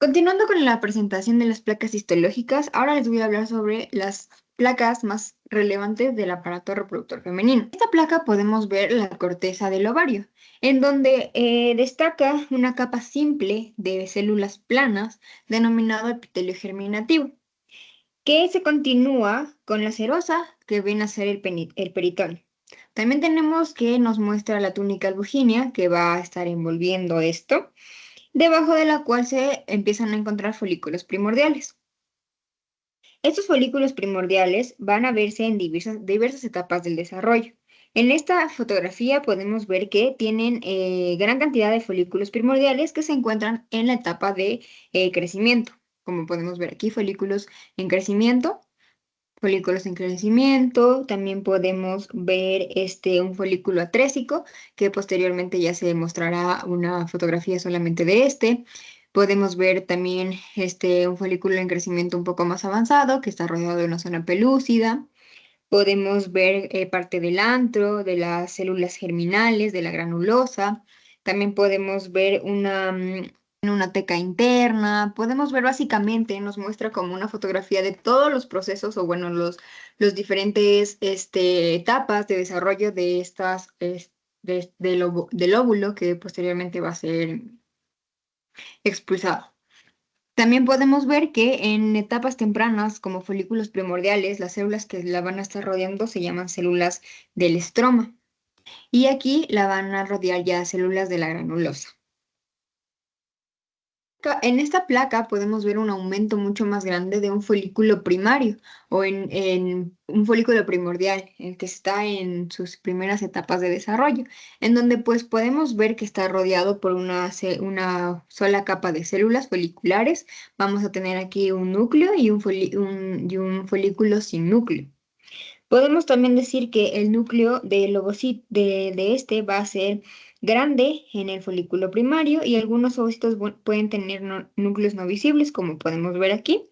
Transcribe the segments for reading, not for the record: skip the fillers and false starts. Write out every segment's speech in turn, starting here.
Continuando con la presentación de las placas histológicas, ahora les voy a hablar sobre las placas más relevantes del aparato reproductor femenino. En esta placa podemos ver la corteza del ovario, en donde destaca una capa simple de células planas denominado epitelio germinativo, que se continúa con la serosa, que viene a ser el peritón. También tenemos que nos muestra la túnica albuginea, que va a estar envolviendo esto, debajo de la cual se empiezan a encontrar folículos primordiales. Estos folículos primordiales van a verse en diversas etapas del desarrollo. En esta fotografía podemos ver que tienen gran cantidad de folículos primordiales que se encuentran en la etapa de crecimiento. Como podemos ver aquí, folículos en crecimiento, también podemos ver un folículo atrésico, que posteriormente ya se mostrará una fotografía solamente de este. Podemos ver también un folículo en crecimiento un poco más avanzado, que está rodeado de una zona pelúcida. Podemos ver parte del antro, de las células germinales, de la granulosa. También podemos ver una teca interna. Podemos ver básicamente, nos muestra como una fotografía de todos los procesos o bueno, los diferentes etapas de desarrollo de del óvulo que posteriormente va a ser expulsado. También podemos ver que en etapas tempranas, como folículos primordiales, las células que la van a estar rodeando se llaman células del estroma. Y aquí la van a rodear ya células de la granulosa. En esta placa podemos ver un aumento mucho más grande de un folículo primario o en un folículo primordial, el que está en sus primeras etapas de desarrollo, en donde pues podemos ver que está rodeado por una sola capa de células foliculares. Vamos a tener aquí un núcleo y un folículo sin núcleo. Podemos también decir que el núcleo del ovocito de este va a ser grande en el folículo primario y algunos ovocitos pueden tener núcleos no visibles, como podemos ver aquí.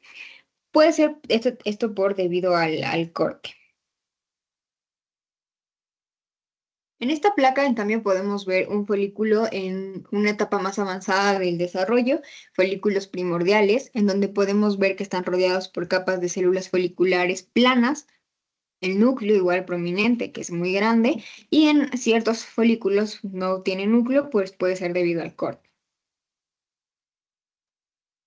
Puede ser esto por debido al corte. En esta placa, en cambio, podemos ver un folículo en una etapa más avanzada del desarrollo, folículos primordiales, en donde podemos ver que están rodeados por capas de células foliculares planas, el núcleo igual prominente, que es muy grande, y en ciertos folículos no tiene núcleo, pues puede ser debido al corte.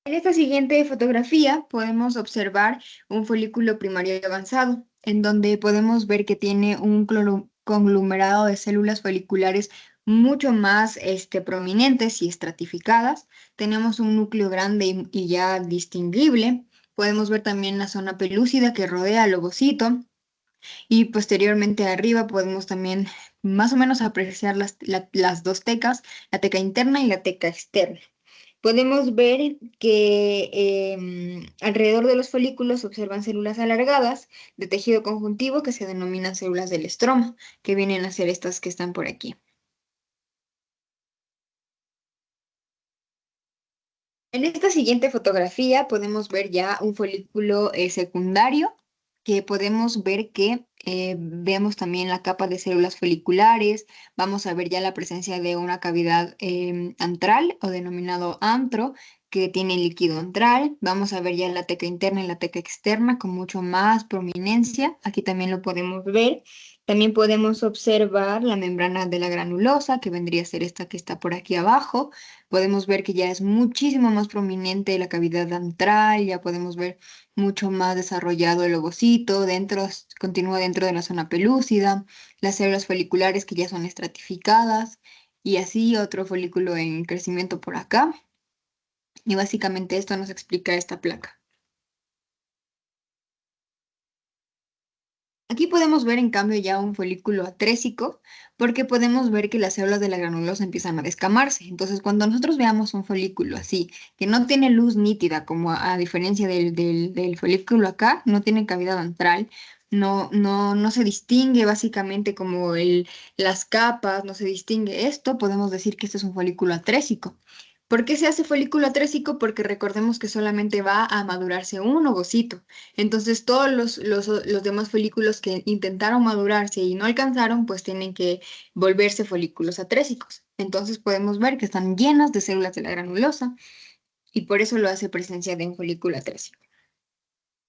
En esta siguiente fotografía podemos observar un folículo primario avanzado, en donde podemos ver que tiene un conglomerado de células foliculares mucho más prominentes y estratificadas. Tenemos un núcleo grande y ya distinguible. Podemos ver también la zona pelúcida que rodea al ovocito. Y posteriormente arriba podemos también más o menos apreciar las dos tecas, la teca interna y la teca externa. Podemos ver que alrededor de los folículos se observan células alargadas de tejido conjuntivo que se denominan células del estroma, que vienen a ser estas que están por aquí. En esta siguiente fotografía podemos ver ya un folículo secundario, que podemos ver que vemos también la capa de células foliculares. Vamos a ver ya la presencia de una cavidad antral o denominado antro, que tiene líquido antral. Vamos a ver ya la teca interna y la teca externa con mucho más prominencia. Aquí también lo podemos ver. También podemos observar la membrana de la granulosa, que vendría a ser esta que está por aquí abajo. Podemos ver que ya es muchísimo más prominente la cavidad antral, ya podemos ver mucho más desarrollado el ovocito, continúa dentro de la zona pelúcida, las células foliculares que ya son estratificadas y así otro folículo en crecimiento por acá. Y básicamente esto nos explica esta placa. Aquí podemos ver en cambio ya un folículo atrésico porque podemos ver que las células de la granulosa empiezan a descamarse. Entonces, cuando nosotros veamos un folículo así, que no tiene luz nítida, como a diferencia del folículo acá, no tiene cavidad antral, no se distingue básicamente como las capas, no se distingue esto, podemos decir que este es un folículo atrésico. ¿Por qué se hace folículo atrésico? Porque recordemos que solamente va a madurarse un ovocito. Entonces, todos los demás folículos que intentaron madurarse y no alcanzaron, pues tienen que volverse folículos atrésicos. Entonces, podemos ver que están llenas de células de la granulosa. y por eso lo hace presencia de un folículo atrésico.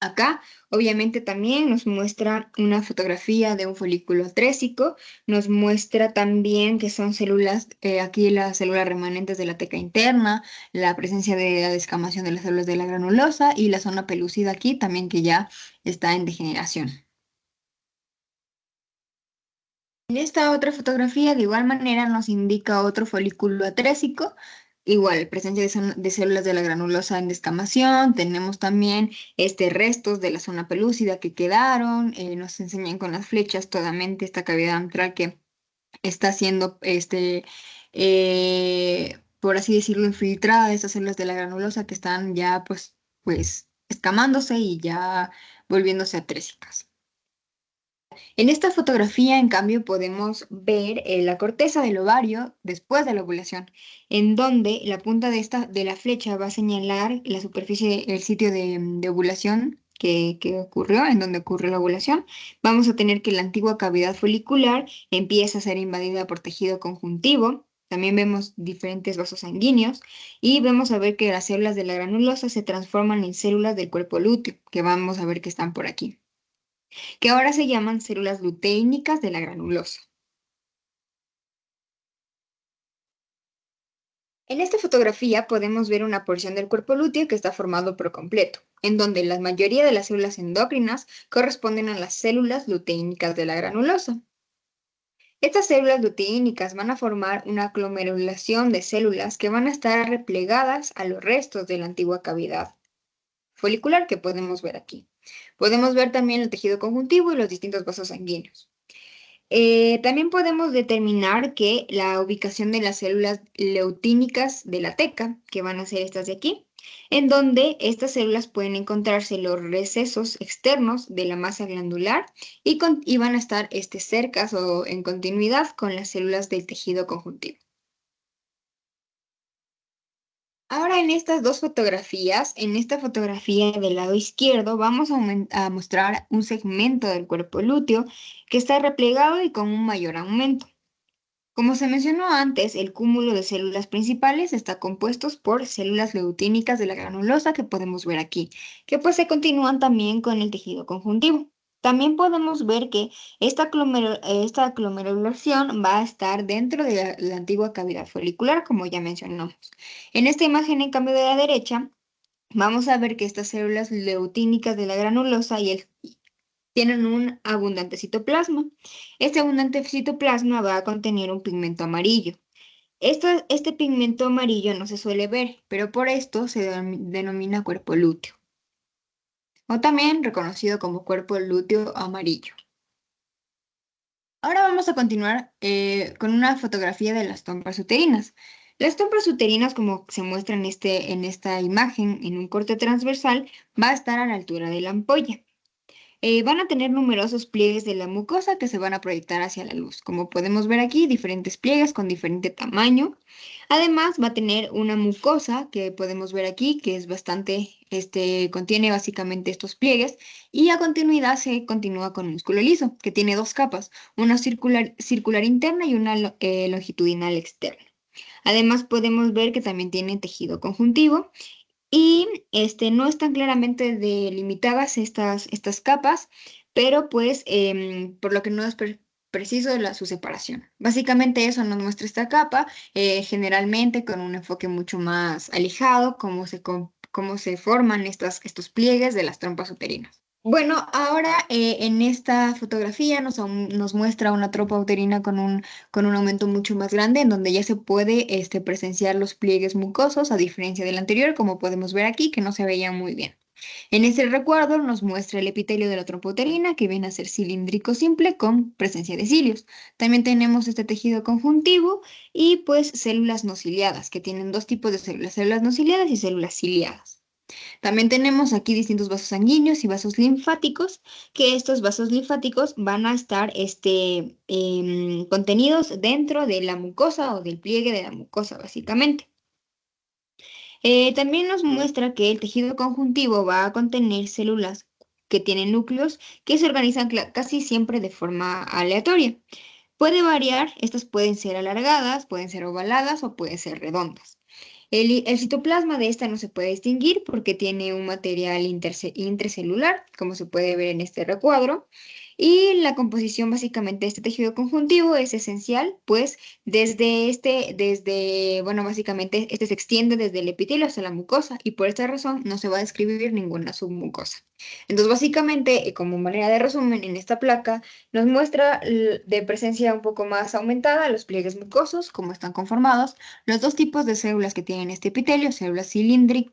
Acá, obviamente, también nos muestra una fotografía de un folículo atrésico, nos muestra también que son células, aquí las células remanentes de la teca interna, la presencia de la descamación de las células de la granulosa y la zona pelúcida aquí también que ya está en degeneración. En esta otra fotografía, de igual manera, nos indica otro folículo atrésico, igual, presencia de células de la granulosa en descamación, tenemos también restos de la zona pelúcida que quedaron, nos enseñan con las flechas totalmente esta cavidad antral que está siendo, por así decirlo, infiltrada de estas células de la granulosa que están ya, pues, escamándose y ya volviéndose atrésicas. En esta fotografía, en cambio, podemos ver la corteza del ovario después de la ovulación, en donde la punta de la flecha va a señalar la superficie, el sitio de ovulación que ocurrió, en donde ocurrió la ovulación. Vamos a tener que la antigua cavidad folicular empieza a ser invadida por tejido conjuntivo. También vemos diferentes vasos sanguíneos y vamos a ver que las células de la granulosa se transforman en células del cuerpo lúteo, que vamos a ver que están por aquí, que ahora se llaman células luteínicas de la granulosa. En esta fotografía podemos ver una porción del cuerpo lúteo que está formado por completo, en donde la mayoría de las células endocrinas corresponden a las células luteínicas de la granulosa. Estas células luteínicas van a formar una aglomeración de células que van a estar replegadas a los restos de la antigua cavidad folicular que podemos ver aquí. Podemos ver también el tejido conjuntivo y los distintos vasos sanguíneos. También podemos determinar que la ubicación de las células leutínicas de la teca, que van a ser estas de aquí, en donde estas células pueden encontrarse los recesos externos de la masa glandular y van a estar cercas o en continuidad con las células del tejido conjuntivo. Ahora en estas dos fotografías, en esta fotografía del lado izquierdo, vamos a mostrar un segmento del cuerpo lúteo que está replegado y con un mayor aumento. Como se mencionó antes, el cúmulo de células principales está compuesto por células leutínicas de la granulosa que podemos ver aquí, que pues se continúan también con el tejido conjuntivo. También podemos ver que esta aglomeración va a estar dentro de la antigua cavidad folicular, como ya mencionamos. En esta imagen, en cambio de la derecha, vamos a ver que estas células leutínicas de la granulosa tienen un abundante citoplasma. Este abundante citoplasma va a contener un pigmento amarillo. Este pigmento amarillo no se suele ver, pero por esto se denomina cuerpo lúteo, o también reconocido como cuerpo lúteo amarillo. Ahora vamos a continuar con una fotografía de las trompas uterinas. Las trompas uterinas, como se muestra en esta imagen, en un corte transversal, va a estar a la altura de la ampolla. Van a tener numerosos pliegues de la mucosa que se van a proyectar hacia la luz. Como podemos ver aquí, diferentes pliegues con diferente tamaño. Además, va a tener una mucosa que podemos ver aquí, que es bastante, contiene básicamente estos pliegues. Y a continuidad se continúa con músculo liso, que tiene dos capas, una circular interna y una longitudinal externa. Además, podemos ver que también tiene tejido conjuntivo y no están claramente delimitadas estas capas, pero pues por lo que no es preciso su separación. Básicamente eso nos muestra esta capa, generalmente con un enfoque mucho más alejado, cómo se forman estos pliegues de las trompas uterinas. Bueno, ahora en esta fotografía nos muestra una trompa uterina con un aumento mucho más grande, en donde ya se puede presenciar los pliegues mucosos, a diferencia del anterior, como podemos ver aquí, que no se veían muy bien. En este recuadro nos muestra el epitelio de la trompa uterina, que viene a ser cilíndrico simple con presencia de cilios. También tenemos este tejido conjuntivo y pues células no ciliadas, que tienen dos tipos de células no ciliadas y células ciliadas. También tenemos aquí distintos vasos sanguíneos y vasos linfáticos, que estos vasos linfáticos van a estar contenidos dentro de la mucosa o del pliegue de la mucosa, básicamente. También nos muestra que el tejido conjuntivo va a contener células que tienen núcleos que se organizan casi siempre de forma aleatoria. Puede variar, estas pueden ser alargadas, pueden ser ovaladas o pueden ser redondas. El citoplasma de esta no se puede distinguir porque tiene un material intracelular, como se puede ver en este recuadro. Y la composición básicamente de este tejido conjuntivo es esencial, pues bueno, básicamente este se extiende desde el epitelio hasta la mucosa y por esta razón no se va a describir ninguna submucosa. Entonces, básicamente, como manera de resumen, en esta placa nos muestra de presencia un poco más aumentada los pliegues mucosos, cómo están conformados, los dos tipos de células que tienen este epitelio, células cilíndricas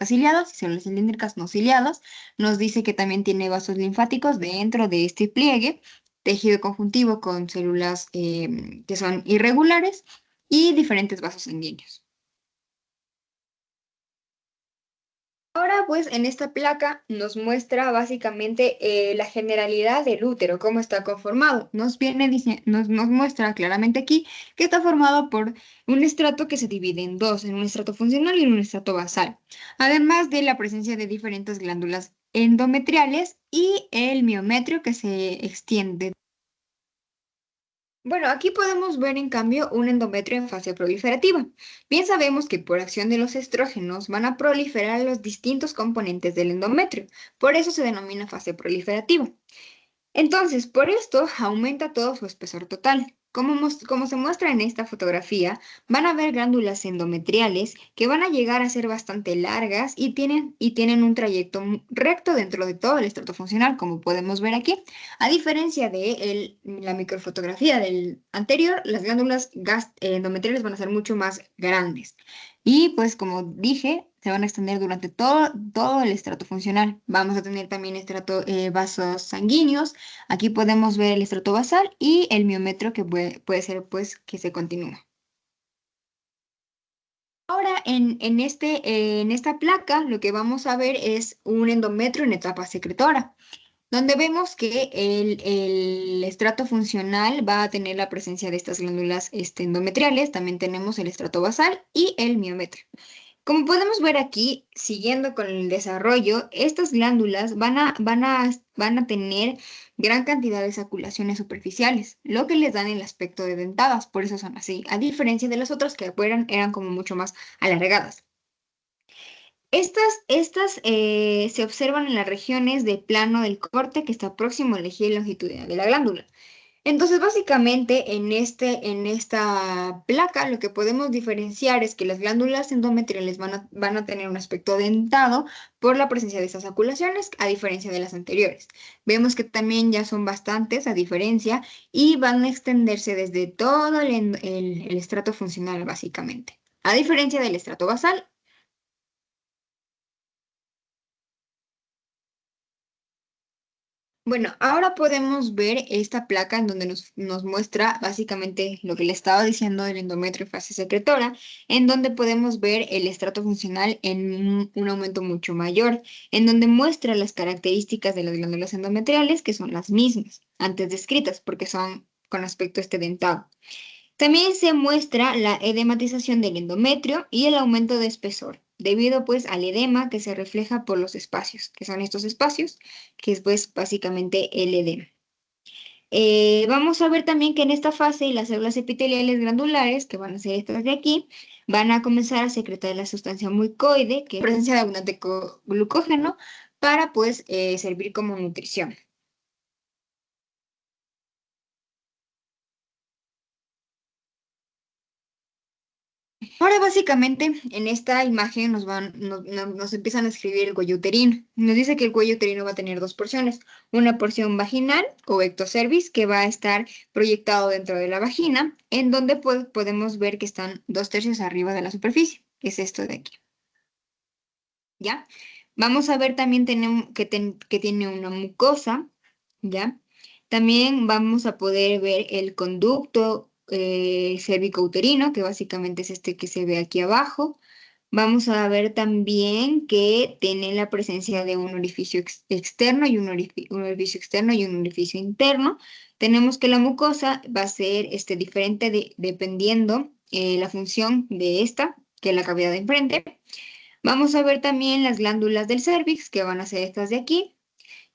ciliadas y células cilíndricas no ciliadas. Nos dice que también tiene vasos linfáticos dentro de este pliegue, tejido conjuntivo con células que son irregulares y diferentes vasos sanguíneos. Ahora, pues, en esta placa nos muestra básicamente la generalidad del útero, cómo está conformado. Nos muestra claramente aquí que está formado por un estrato que se divide en dos, en un estrato funcional y en un estrato basal, además de la presencia de diferentes glándulas endometriales y el miometrio que se extiende. Bueno, aquí podemos ver en cambio un endometrio en fase proliferativa. Bien sabemos que por acción de los estrógenos van a proliferar los distintos componentes del endometrio, por eso se denomina fase proliferativa. Entonces, por esto aumenta todo su espesor total. Como se muestra en esta fotografía, van a ver glándulas endometriales que van a llegar a ser bastante largas y tienen un trayecto recto dentro de todo el estrato funcional, como podemos ver aquí. A diferencia de la microfotografía del anterior, las glándulas endometriales van a ser mucho más grandes. Y pues como dije, se van a extender durante todo el estrato funcional. Vamos a tener también vasos sanguíneos. Aquí podemos ver el estrato basal y el miometrio que puede ser pues que se continúa. Ahora en esta placa lo que vamos a ver es un endometrio en etapa secretora, donde vemos que el estrato funcional va a tener la presencia de estas glándulas endometriales. También tenemos el estrato basal y el miometrio. Como podemos ver aquí, siguiendo con el desarrollo, estas glándulas van a tener gran cantidad de saculaciones superficiales, lo que les dan el aspecto de dentadas, por eso son así, a diferencia de las otras que eran como mucho más alargadas. Estas se observan en las regiones de plano del corte que está próximo al eje longitudinal de la glándula. Entonces, básicamente, en esta placa, lo que podemos diferenciar es que las glándulas endometriales van a tener un aspecto dentado por la presencia de estas aculaciones, a diferencia de las anteriores. Vemos que también ya son bastantes, a diferencia, y van a extenderse desde todo el estrato funcional, básicamente. A diferencia del estrato basal. Bueno, ahora podemos ver esta placa en donde nos muestra básicamente lo que le estaba diciendo del endometrio en fase secretora, en donde podemos ver el estrato funcional en un aumento mucho mayor, en donde muestra las características de las glándulas endometriales, que son las mismas antes descritas, porque son con aspecto dentado. También se muestra la edematización del endometrio y el aumento de espesor, debido pues al edema que se refleja por los espacios, que son estos espacios, que es pues básicamente el edema. Vamos a ver también que en esta fase las células epiteliales glandulares, que van a ser estas de aquí, van a comenzar a secretar la sustancia mucoide, que es presencia de abundante glucógeno, para pues servir como nutrición. Ahora básicamente en esta imagen nos empiezan a escribir el cuello uterino. Nos dice que el cuello uterino va a tener dos porciones, una porción vaginal o ectocervix que va a estar proyectado dentro de la vagina, en donde podemos ver que están 2/3 arriba de la superficie, que es esto de aquí. ¿Ya? Vamos a ver también que tiene una mucosa, ¿ya? También vamos a poder ver el conducto cérvico-uterino, que básicamente es este que se ve aquí abajo. Vamos a ver también que tiene la presencia de un orificio externo y un orificio externo y un orificio interno. Tenemos que la mucosa va a ser diferente dependiendo la función de esta, que es la cavidad de enfrente. Vamos a ver también las glándulas del cérvix, que van a ser estas de aquí.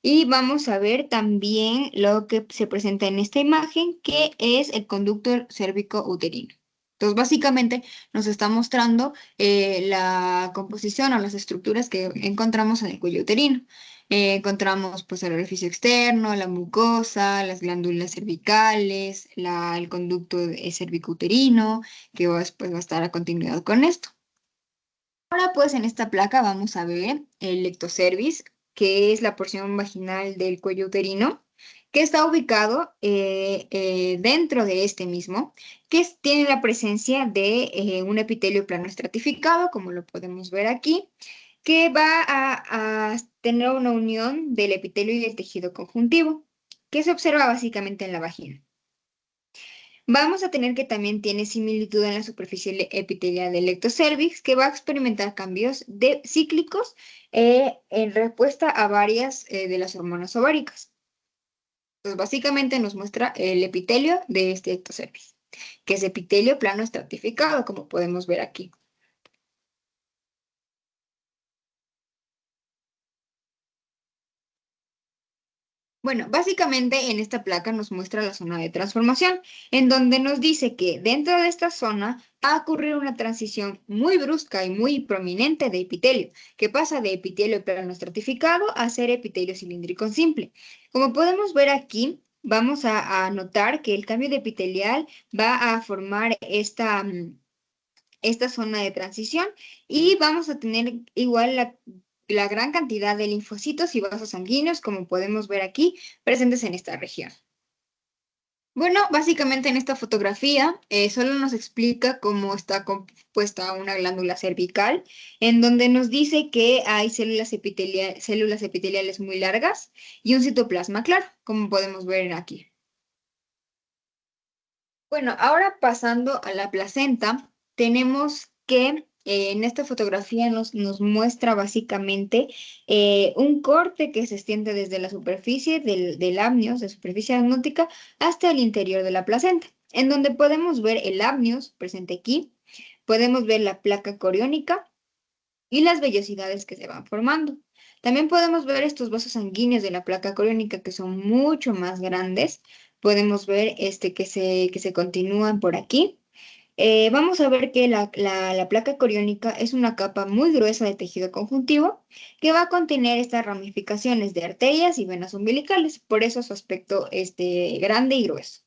Y vamos a ver también lo que se presenta en esta imagen, que es el conducto cérvico uterino. Entonces, básicamente nos está mostrando la composición o las estructuras que encontramos en el cuello uterino. Encontramos pues el orificio externo, la mucosa, las glándulas cervicales, el conducto cervicouterino, que pues, va a estar a continuidad con esto. Ahora pues en esta placa vamos a ver el lectocervix, que es la porción vaginal del cuello uterino, que está ubicado dentro de este mismo, tiene la presencia de un epitelio plano estratificado, como lo podemos ver aquí, que va a tener una unión del epitelio y el tejido conjuntivo, que se observa básicamente en la vagina. Vamos a tener que también tiene similitud en la superficie epitelial del ectocervix, que va a experimentar cambios cíclicos en respuesta a varias de las hormonas ováricas. Entonces, básicamente nos muestra el epitelio de este ectocervix, que es epitelio plano estratificado, como podemos ver aquí. Bueno, básicamente en esta placa nos muestra la zona de transformación, en donde nos dice que dentro de esta zona ha ocurrido una transición muy brusca y muy prominente de epitelio, que pasa de epitelio plano estratificado a ser epitelio cilíndrico simple. Como podemos ver aquí, vamos a notar que el cambio de epitelial va a formar esta zona de transición y vamos a tener igual la gran cantidad de linfocitos y vasos sanguíneos, como podemos ver aquí, presentes en esta región. Bueno, básicamente en esta fotografía solo nos explica cómo está compuesta una glándula cervical, en donde nos dice que hay células epiteliales muy largas y un citoplasma claro, como podemos ver aquí. Bueno, ahora pasando a la placenta, tenemos que en esta fotografía nos muestra básicamente un corte que se extiende desde la superficie del amnios, de superficie amniótica, hasta el interior de la placenta, en donde podemos ver el amnios presente aquí, podemos ver la placa coriónica y las vellosidades que se van formando. También podemos ver estos vasos sanguíneos de la placa coriónica que son mucho más grandes. Podemos ver que se continúan por aquí. Vamos a ver que la placa coriónica es una capa muy gruesa de tejido conjuntivo que va a contener estas ramificaciones de arterias y venas umbilicales, por eso su aspecto grande y grueso.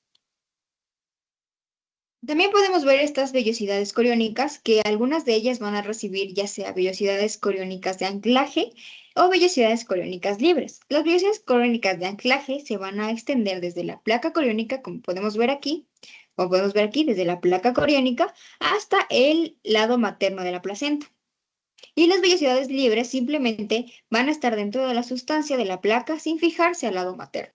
También podemos ver estas vellosidades coriónicas, que algunas de ellas van a recibir ya sea vellosidades coriónicas de anclaje o vellosidades coriónicas libres. Las vellosidades coriónicas de anclaje se van a extender desde la placa coriónica, como podemos ver aquí, desde la placa coriónica hasta el lado materno de la placenta. Y las vellosidades libres simplemente van a estar dentro de la sustancia de la placa sin fijarse al lado materno.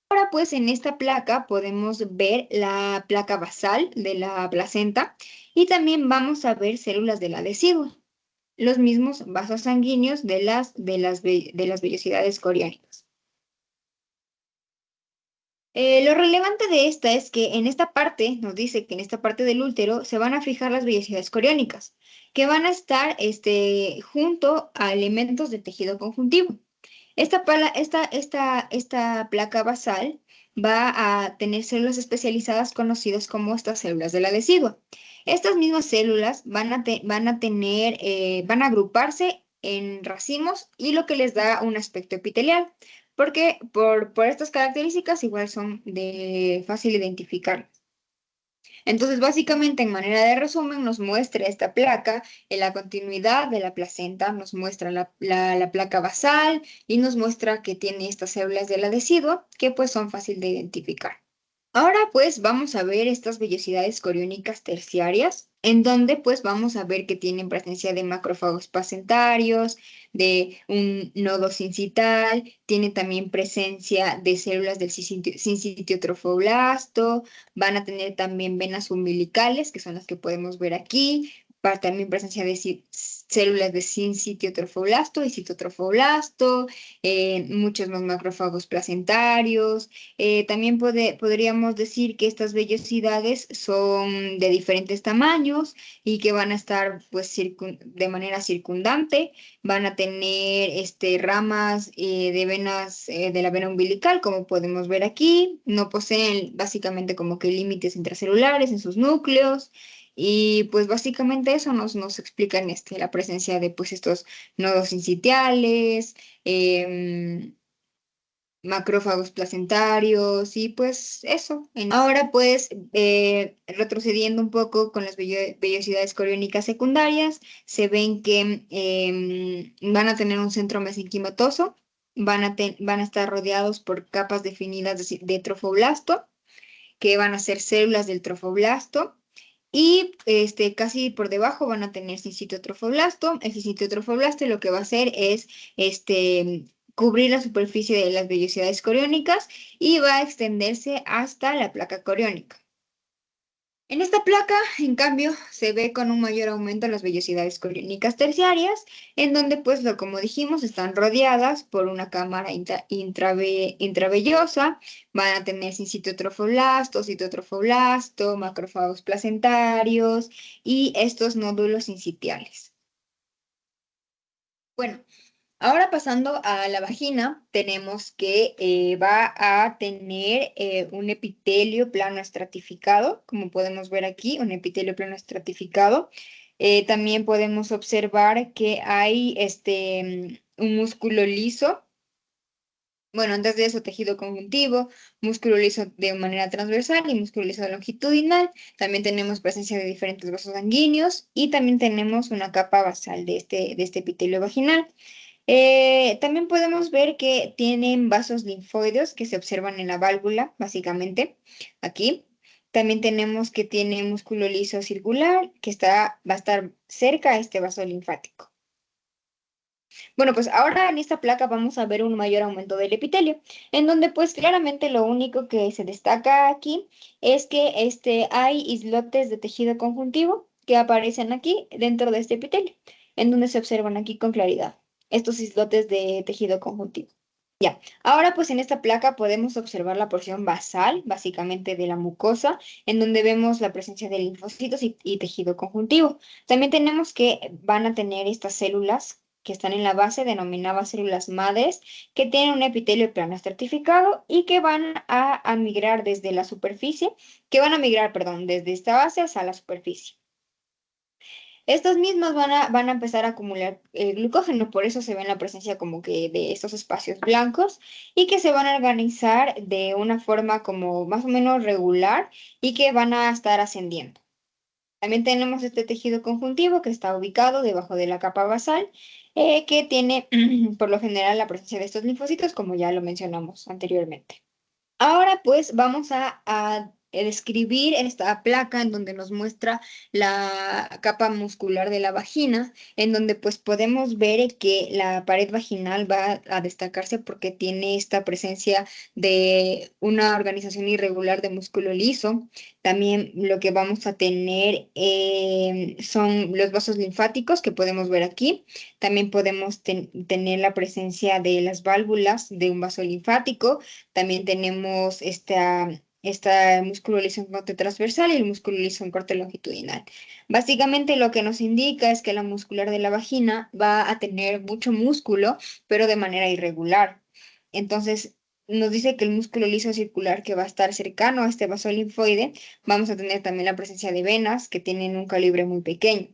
Ahora pues en esta placa podemos ver la placa basal de la placenta y también vamos a ver células de la decidua, los mismos vasos sanguíneos de las vellosidades coriónicas. Lo relevante de esta es que en esta parte, nos dice que en esta parte del útero se van a fijar las vellosidades coriónicas, que van a estar junto a elementos de tejido conjuntivo. Esta placa basal va a tener células especializadas conocidas como estas células de la decidua. Estas mismas células van a agruparse en racimos y lo que les da un aspecto epitelial, porque por estas características igual son de fácil identificar. Entonces, básicamente, en manera de resumen, nos muestra esta placa en la continuidad de la placenta, nos muestra la placa basal y nos muestra que tiene estas células de la decidua que pues son fácil de identificar. Ahora pues vamos a ver estas vellosidades coriónicas terciarias, en donde pues vamos a ver que tienen presencia de macrófagos placentarios, de un nodo sincital, tiene también presencia de células del sincitio trofoblasto, van a tener también venas umbilicales, que son las que podemos ver aquí, también presencia de células de sincitio trofoblasto y citotrofoblasto, muchos más macrófagos placentarios. También podríamos decir que estas vellosidades son de diferentes tamaños y que van a estar pues, de manera circundante, van a tener ramas de venas de la vena umbilical, como podemos ver aquí, no poseen básicamente como que límites intracelulares en sus núcleos. Y pues básicamente eso nos explica en la presencia de pues estos nodos sincitiales, macrófagos placentarios y pues eso. Ahora pues retrocediendo un poco con las vellosidades coriónicas secundarias, se ven que van a tener un centro mesenquimatoso, van a estar rodeados por capas definidas de trofoblasto, que van a ser células del trofoblasto. Y casi por debajo van a tener sincitotrofoblasto. El sincitotrofoblasto lo que va a hacer es cubrir la superficie de las vellosidades coriónicas y va a extenderse hasta la placa coriónica. En esta placa, en cambio, se ve con un mayor aumento en las vellosidades coriónicas terciarias, en donde, pues, como dijimos, están rodeadas por una cámara intravellosa, van a tener sincitotrofoblasto, citotrofoblasto, macrófagos placentarios y estos nódulos sincitiales. Bueno, ahora pasando a la vagina, tenemos que va a tener un epitelio plano estratificado, como podemos ver aquí, un epitelio plano estratificado. También podemos observar que hay un músculo liso. Bueno, antes de eso, tejido conjuntivo, músculo liso de manera transversal y músculo liso longitudinal. También tenemos presencia de diferentes vasos sanguíneos y también tenemos una capa basal de este epitelio vaginal. También podemos ver que tienen vasos linfoideos que se observan en la válvula, básicamente, aquí. También tenemos que tiene músculo liso circular que va a estar cerca a este vaso linfático. Bueno, pues ahora en esta placa vamos a ver un mayor aumento del epitelio, en donde pues claramente lo único que se destaca aquí es que hay islotes de tejido conjuntivo que aparecen aquí dentro de este epitelio, en donde se observan aquí con claridad estos islotes de tejido conjuntivo. Ya, ahora pues en esta placa podemos observar la porción basal, básicamente de la mucosa, en donde vemos la presencia de linfocitos y tejido conjuntivo. También tenemos que van a tener estas células que están en la base, denominadas células madres, que tienen un epitelio plano estratificado y que van a migrar desde la superficie, perdón, desde esta base hasta la superficie. Estas mismas van a empezar a acumular glucógeno, por eso se ve en la presencia como que de estos espacios blancos y que se van a organizar de una forma como más o menos regular y que van a estar ascendiendo. También tenemos este tejido conjuntivo que está ubicado debajo de la capa basal, que tiene por lo general la presencia de estos linfocitos, como ya lo mencionamos anteriormente. Ahora pues vamos a describir esta placa en donde nos muestra la capa muscular de la vagina, en donde pues podemos ver que la pared vaginal va a destacarse porque tiene esta presencia de una organización irregular de músculo liso. También lo que vamos a tener son los vasos linfáticos que podemos ver aquí. También podemos tener la presencia de las válvulas de un vaso linfático. También tenemos esta músculo liso en corte transversal y el músculo liso en corte longitudinal. Básicamente lo que nos indica es que la muscular de la vagina va a tener mucho músculo, pero de manera irregular. Entonces, nos dice que el músculo liso circular que va a estar cercano a este vaso linfoide, vamos a tener también la presencia de venas que tienen un calibre muy pequeño.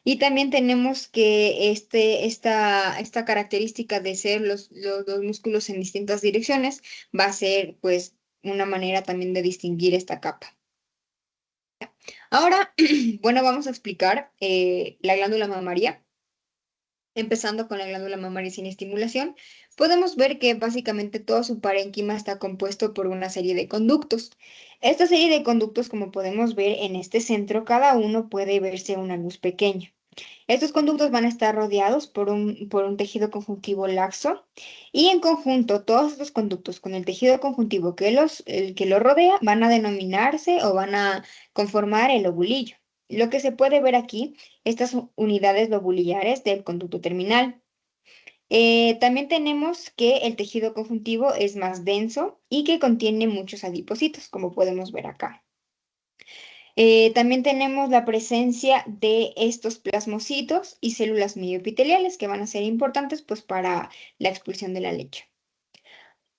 Y también tenemos que esta característica de ser los músculos en distintas direcciones va a ser pues una manera también de distinguir esta capa. Ahora, bueno, vamos a explicar la glándula mamaria. Empezando con la glándula mamaria sin estimulación, podemos ver que básicamente todo su parénquima está compuesto por una serie de conductos. Esta serie de conductos, como podemos ver en este centro, cada uno puede verse una luz pequeña. Estos conductos van a estar rodeados por un tejido conjuntivo laxo y en conjunto todos estos conductos con el tejido conjuntivo el que lo rodea van a denominarse o van a conformar el lobulillo. Lo que se puede ver aquí, estas unidades lobulillares del conducto terminal. También tenemos que el tejido conjuntivo es más denso y que contiene muchos adipocitos, como podemos ver acá. También tenemos la presencia de estos plasmocitos y células mioepiteliales que van a ser importantes pues, para la expulsión de la leche.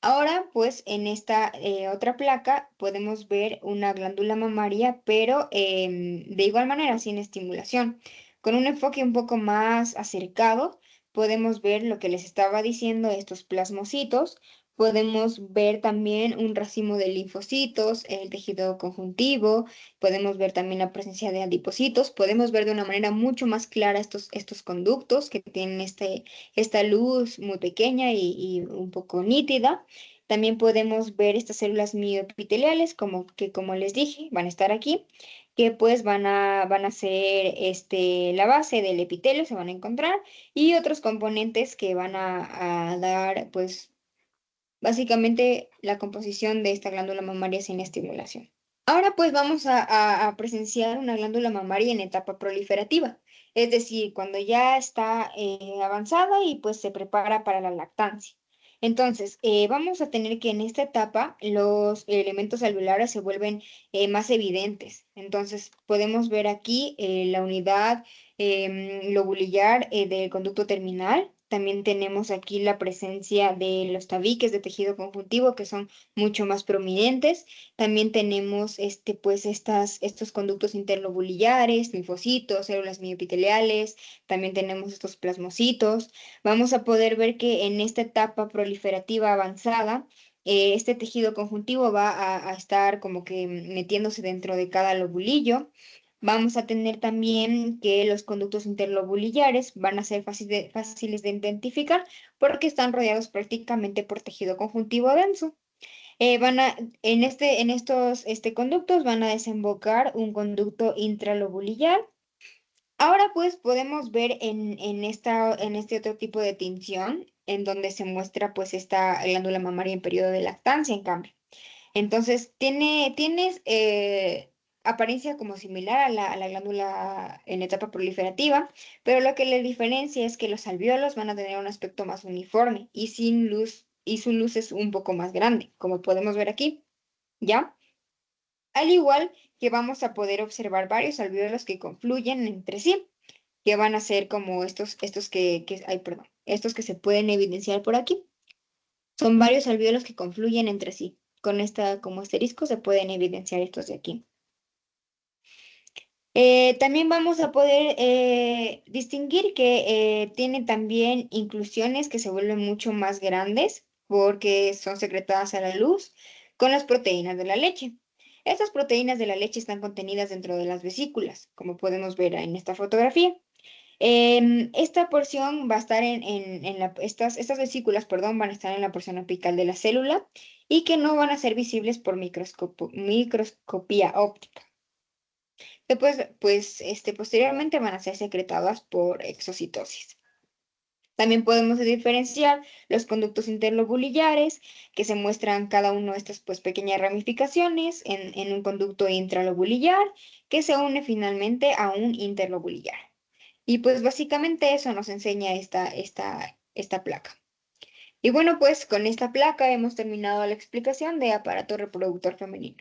Ahora, pues en esta otra placa podemos ver una glándula mamaria, pero de igual manera sin estimulación. Con un enfoque un poco más acercado, podemos ver lo que les estaba diciendo, estos plasmocitos. Podemos ver también un racimo de linfocitos, el tejido conjuntivo, podemos ver también la presencia de adipocitos, podemos ver de una manera mucho más clara estos conductos que tienen esta luz muy pequeña y un poco nítida. También podemos ver estas células mioepiteliales, como les dije, van a estar aquí, que pues van a ser la base del epitelio, se van a encontrar, y otros componentes que van a dar, pues, básicamente la composición de esta glándula mamaria sin estimulación. Ahora pues vamos a presenciar una glándula mamaria en etapa proliferativa, es decir, cuando ya está avanzada y pues se prepara para la lactancia. Entonces, vamos a tener que en esta etapa los elementos alveolares se vuelven más evidentes. Entonces, podemos ver aquí la unidad lobulillar del conducto terminal. También tenemos aquí la presencia de los tabiques de tejido conjuntivo que son mucho más prominentes. También tenemos pues estos conductos interlobulillares, linfocitos, células mioepiteliales, también tenemos estos plasmocitos. Vamos a poder ver que en esta etapa proliferativa avanzada, este tejido conjuntivo va a estar como que metiéndose dentro de cada lobulillo. Vamos a tener también que los conductos interlobulillares van a ser fáciles de identificar porque están rodeados prácticamente por tejido conjuntivo denso. En estos conductos van a desembocar un conducto intralobulillar. Ahora pues podemos ver en este otro tipo de tinción, en donde se muestra pues esta glándula mamaria en periodo de lactancia, en cambio. Entonces, tienes apariencia como similar a la glándula en etapa proliferativa, pero lo que le diferencia es que los alvéolos van a tener un aspecto más uniforme y sin luz, y su luz es un poco más grande, como podemos ver aquí, ¿ya? Al igual que vamos a poder observar varios alvéolos que confluyen entre sí, que van a ser como estos que se pueden evidenciar por aquí. Son varios alvéolos que confluyen entre sí. Con esta como asterisco se pueden evidenciar estos de aquí. También vamos a poder distinguir que tiene también inclusiones que se vuelven mucho más grandes porque son secretadas a la luz con las proteínas de la leche. Estas proteínas de la leche están contenidas dentro de las vesículas, como podemos ver en esta fotografía. Esta porción va a estar estas vesículas, perdón, van a estar en la porción apical de la célula y que no van a ser visibles por microscopía óptica. Después, pues, posteriormente van a ser secretadas por exocitosis. También podemos diferenciar los conductos interlobulillares, que se muestran cada uno de estas pues, pequeñas ramificaciones en un conducto intralobulillar, que se une finalmente a un interlobulillar. Y pues básicamente eso nos enseña esta placa. Y bueno, pues con esta placa hemos terminado la explicación de aparato reproductor femenino.